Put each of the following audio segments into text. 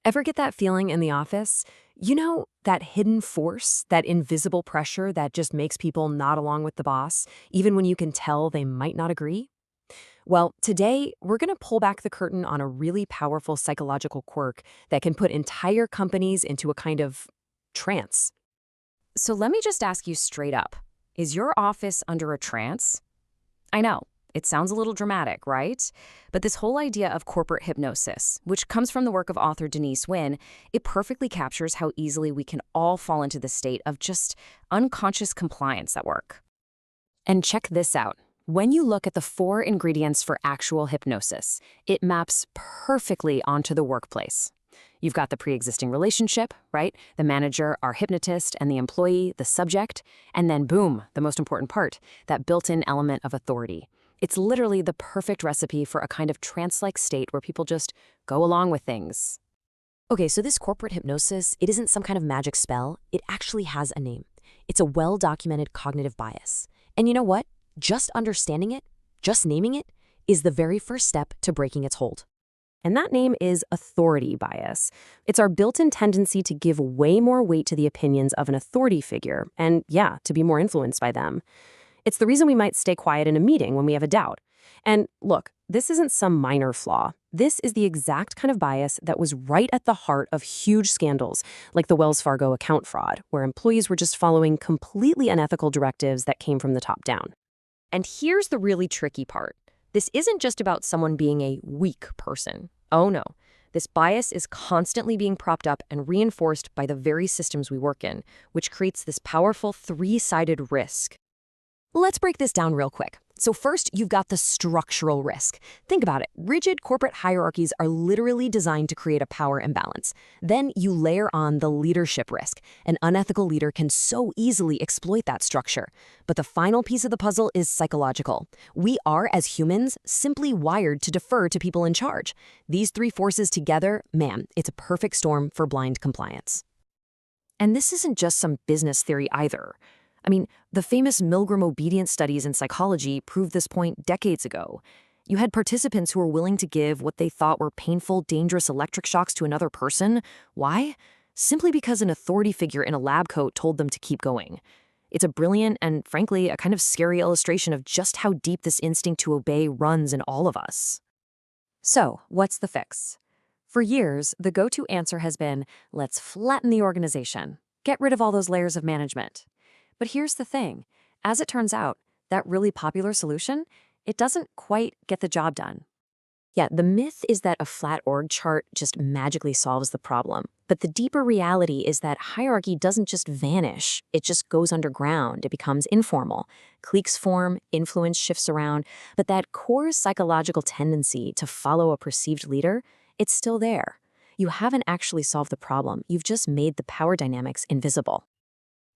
Ever get that feeling in the office? You know, that hidden force, that invisible pressure that just makes people nod along with the boss, even when you can tell they might not agree? Well, today we're going to pull back the curtain on a really powerful psychological quirk that can put entire companies into a kind of trance. So let me just ask you straight up. Is your office under a trance? I know, it sounds a little dramatic, right? But this whole idea of corporate hypnosis, which comes from the work of author Denise Wynn, it perfectly captures how easily we can all fall into the state of just unconscious compliance at work. And check this out. When you look at the 4 ingredients for actual hypnosis, it maps perfectly onto the workplace. You've got the pre-existing relationship, right? The manager, our hypnotist, and the employee, the subject. And then boom, the most important part, that built-in element of authority. It's literally the perfect recipe for a kind of trance-like state where people just go along with things. Okay, so this corporate hypnosis, it isn't some kind of magic spell. It actually has a name. It's a well-documented cognitive bias. And you know what? Just understanding it, just naming it, is the very first step to breaking its hold. And that name is authority bias. It's our built-in tendency to give way more weight to the opinions of an authority figure, and yeah, to be more influenced by them. It's the reason we might stay quiet in a meeting when we have a doubt. And look, this isn't some minor flaw. This is the exact kind of bias that was right at the heart of huge scandals, like the Wells Fargo account fraud, where employees were just following completely unethical directives that came from the top down. And here's the really tricky part. This isn't just about someone being a weak person. Oh no. This bias is constantly being propped up and reinforced by the very systems we work in, which creates this powerful 3-sided risk. Let's break this down real quick. So first, you've got the structural risk. Think about it. Rigid corporate hierarchies are literally designed to create a power imbalance. Then you layer on the leadership risk. An unethical leader can so easily exploit that structure. But the final piece of the puzzle is psychological. We are, as humans, simply wired to defer to people in charge. These 3 forces together, man, it's a perfect storm for blind compliance. And this isn't just some business theory either. I mean, the famous Milgram obedience studies in psychology proved this point decades ago. You had participants who were willing to give what they thought were painful, dangerous electric shocks to another person. Why? Simply because an authority figure in a lab coat told them to keep going. It's a brilliant and, frankly, a kind of scary illustration of just how deep this instinct to obey runs in all of us. So, what's the fix? For years, the go-to answer has been, let's flatten the organization. Get rid of all those layers of management. But here's the thing. As it turns out, that really popular solution, it doesn't quite get the job done. Yeah, the myth is that a flat org chart just magically solves the problem. But the deeper reality is that hierarchy doesn't just vanish. It just goes underground. It becomes informal. Cliques form, influence shifts around. But that core psychological tendency to follow a perceived leader, it's still there. You haven't actually solved the problem. You've just made the power dynamics invisible.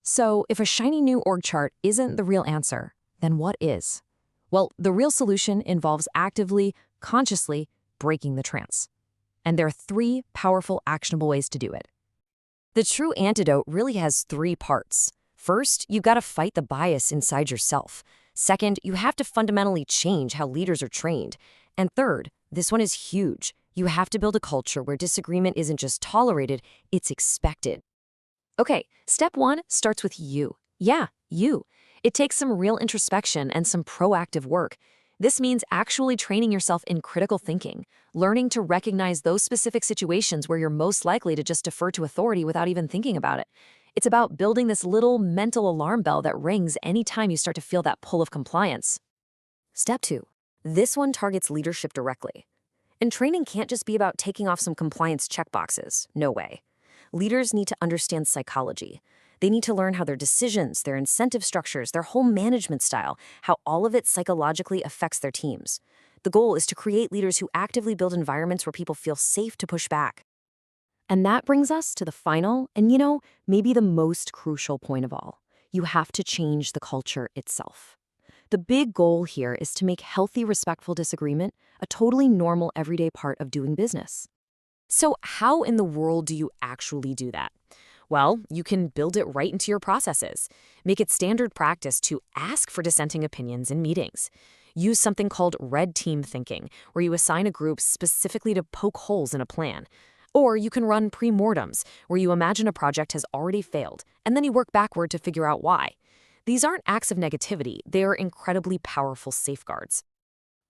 So, if a shiny new org chart isn't the real answer, then what is? Well, the real solution involves actively, consciously breaking the trance. And there are 3 powerful, actionable ways to do it. The true antidote really has 3 parts. First, you've got to fight the bias inside yourself. Second, you have to fundamentally change how leaders are trained. And third, this one is huge. You have to build a culture where disagreement isn't just tolerated, it's expected. Okay, step 1 starts with you. Yeah, you. It takes some real introspection and some proactive work. This means actually training yourself in critical thinking, learning to recognize those specific situations where you're most likely to just defer to authority without even thinking about it. It's about building this little mental alarm bell that rings anytime you start to feel that pull of compliance. Step 2. This one targets leadership directly. And training can't just be about taking off some compliance checkboxes. No way. Leaders need to understand psychology. They need to learn how their decisions, their incentive structures, their whole management style, how all of it psychologically affects their teams. The goal is to create leaders who actively build environments where people feel safe to push back. And that brings us to the final, and maybe the most crucial point of all. You have to change the culture itself. The big goal here is to make healthy, respectful disagreement a totally normal, everyday part of doing business. So how in the world do you actually do that? Well, you can build it right into your processes. Make it standard practice to ask for dissenting opinions in meetings. Use something called red team thinking, where you assign a group specifically to poke holes in a plan. Or you can run pre-mortems, where you imagine a project has already failed, and then you work backward to figure out why. These aren't acts of negativity, they are incredibly powerful safeguards.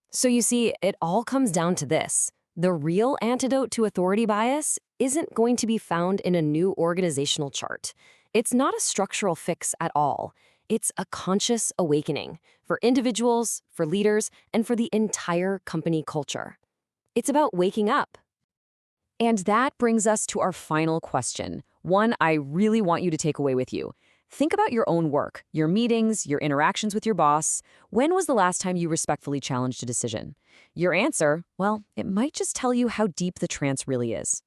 So you see, it all comes down to this. The real antidote to authority bias isn't going to be found in a new organizational chart. It's not a structural fix at all. It's a conscious awakening for individuals, for leaders, and for the entire company culture. It's about waking up. And that brings us to our final question, one I really want you to take away with you. Think about your own work, your meetings, your interactions with your boss. When was the last time you respectfully challenged a decision? Your answer, well, it might just tell you how deep the trance really is.